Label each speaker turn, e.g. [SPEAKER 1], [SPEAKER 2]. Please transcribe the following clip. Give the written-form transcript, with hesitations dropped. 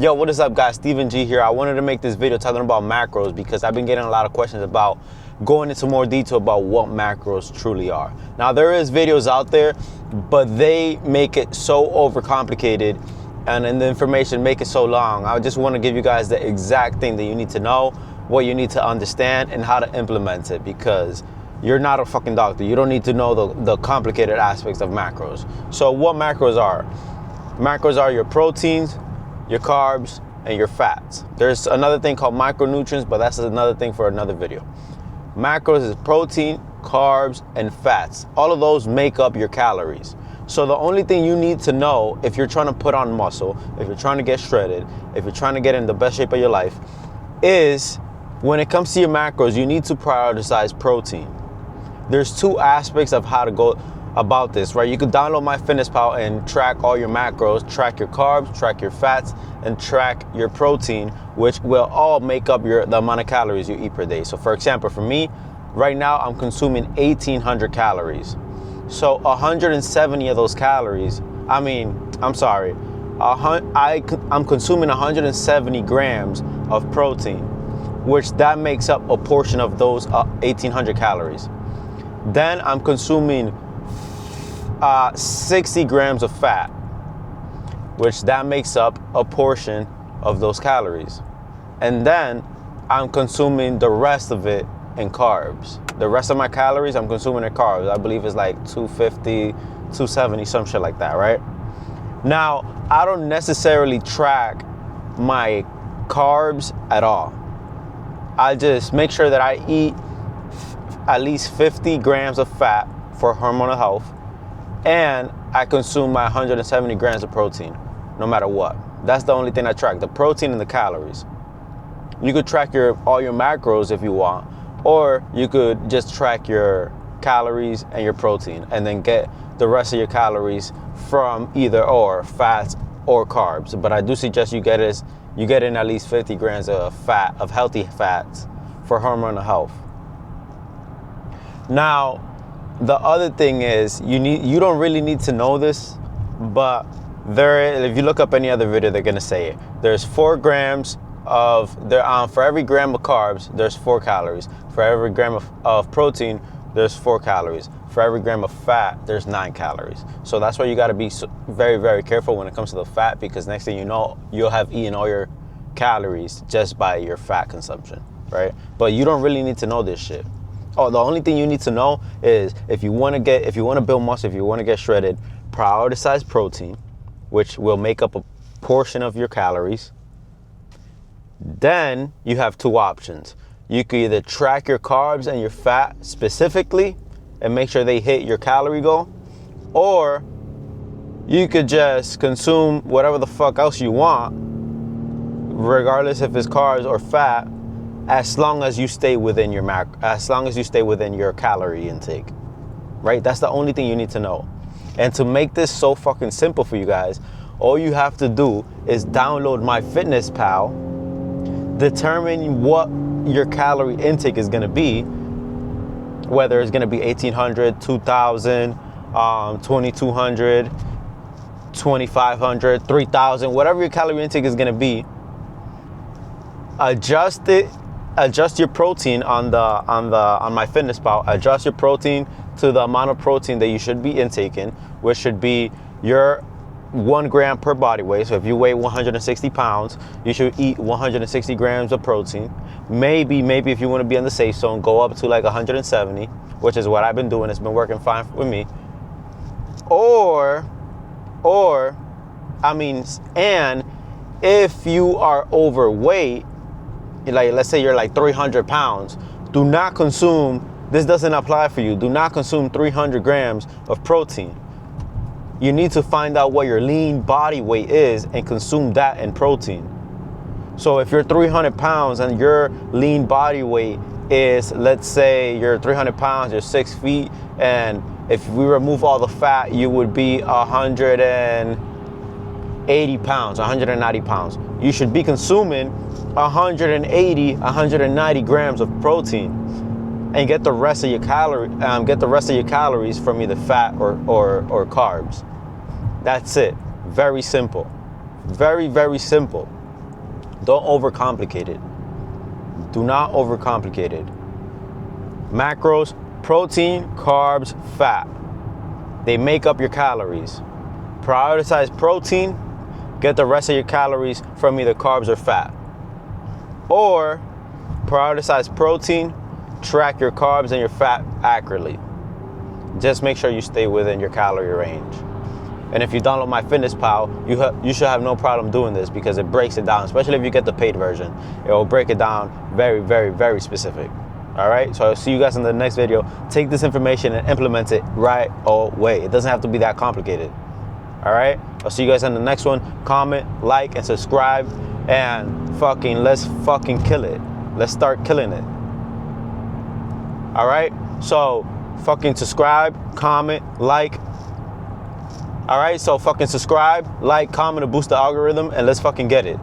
[SPEAKER 1] Yo, what is up, guys? Steven G here. I wanted to make this video talking about macros because I've been getting a lot of questions about going into more detail about what macros truly are. Now, there is videos out there, but they make it so overcomplicated and the information make it so long. I just want to give you guys the exact thing that you need to know, what you need to understand, and how to implement it, because you're not a fucking doctor. You don't need to know the complicated aspects of macros. So what macros are? Macros are your proteins, your carbs, and your fats. There's another thing called micronutrients, but that's another thing for another video. Macros is protein, carbs, and fats. All of those make up your calories. So the only thing you need to know if you're trying to put on muscle, if you're trying to get shredded, if you're trying to get in the best shape of your life, is when it comes to your macros, you need to prioritize protein. There's two aspects of how to go about this, right? You could download MyFitnessPal and track all your macros, track your carbs, track your fats, and track your protein, which will all make up the amount of calories you eat per day. So for example, for me, right now I'm consuming 1,800 calories. So 170 of those calories, I'm consuming 170 grams of protein, which that makes up a portion of those 1,800 calories. Then I'm consuming 60 grams of fat, which that makes up a portion of those calories. And then I'm consuming the rest of it in carbs. The rest of my calories I'm consuming in carbs. I believe it's like 250, 270, some shit like that, right? Now, I don't necessarily track my carbs at all. I just make sure that I eat at least 50 grams of fat for hormonal health, and I consume my 170 grams of protein, no matter what. That's the only thing I track, the protein and the calories. You could track all your macros if you want, or you could just track your calories and your protein, and then get the rest of your calories from either or, fats or carbs. But I do suggest you get in at least 50 grams of fat, of healthy fats, for hormonal health. Now, the other thing is, you don't really need to know this, but if you look up any other video, they're gonna say it. There's 4 grams for every gram of carbs, there's 4 calories. For every gram of protein, there's 4 calories. For every gram of fat, there's 9 calories. So that's why you gotta be very, very careful when it comes to the fat, because next thing you know, you'll have eaten all your calories just by your fat consumption, right? But you don't really need to know this shit. Oh, the only thing you need to know is if you want to build muscle, if you want to get shredded, prioritize protein, which will make up a portion of your calories. Then you have 2 options. You could either track your carbs and your fat specifically and make sure they hit your calorie goal, or you could just consume whatever the fuck else you want, regardless if it's carbs or fat, as long as you stay within your calorie intake, right? That's the only thing you need to know. And to make this so fucking simple for you guys, all you have to do is download MyFitnessPal, determine what your calorie intake is gonna be, whether it's gonna be 1,800, 2,000, 2,200, 2,500, 3,000, whatever your calorie intake is gonna be. Adjust your protein on MyFitnessPal. Adjust your protein to the amount of protein that you should be intaking, which should be your 1 gram per body weight. So if you weigh 160 pounds, you should eat 160 grams of protein. Maybe if you want to be in the safe zone, go up to like 170, which is what I've been doing. It's been working fine with me. And if you are overweight, like let's say you're like 300 pounds, this doesn't apply for you. Do not consume 300 grams of protein. You need to find out what your lean body weight is and consume that in protein. So if you're 300 pounds and your lean body weight is, let's say you're 300 pounds, you're 6 feet, and if we remove all the fat, you would be 180 pounds, 190 pounds. You should be consuming 180, 190 grams of protein, and get the rest of your calories from either fat or carbs. That's it. Very simple. Very, very simple. Don't overcomplicate it. Do not overcomplicate it. Macros: protein, carbs, fat. They make up your calories. Prioritize protein, get the rest of your calories from either carbs or fat. Or prioritize protein, track your carbs and your fat accurately. Just make sure you stay within your calorie range. And if you download My Fitness Pal, you should have no problem doing this because it breaks it down, especially if you get the paid version. It will break it down very, very, very specific. All right, so I'll see you guys in the next video. Take this information and implement it right away. It doesn't have to be that complicated. All right, I'll see you guys in the next one. Comment, like, and subscribe, and let's fucking kill it. Let's start killing it. All right, so fucking subscribe, comment, like. All right, so fucking subscribe, like, comment to boost the algorithm, and let's fucking get it.